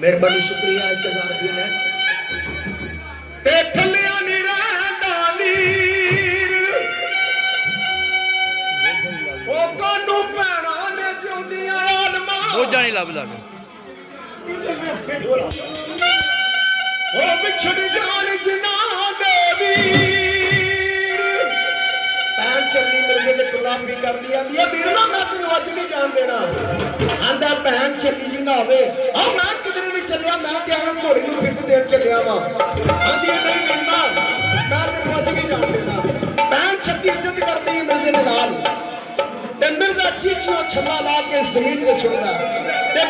मेहरबानी शुक्रिया 1000 रुपये ने ते थल्लिया नी रहंदा वीर ओ कानू भैणा ने जिउंदियां आलमा बोझा नहीं लभदा ओ विछड़ जान जिना दे वीर भैन चली मिलके ते गुलामी कर दी आंदी है वीर ना मैं तेनू अज नहीं जान देना आंदा भैन चली जी ना होवे आ मैं किधर भी चलिया मैं ते आवे घोड़ी नू फिर देन चलिया वा आंदी नहीं मिलना मैं तेनू अज नहीं जान देना भैन छत्ती इज्जत करदी है मिर्जे दे नाल ते मिर्जा चीचियों छल्ला ला के जमीन ते सुटदा ते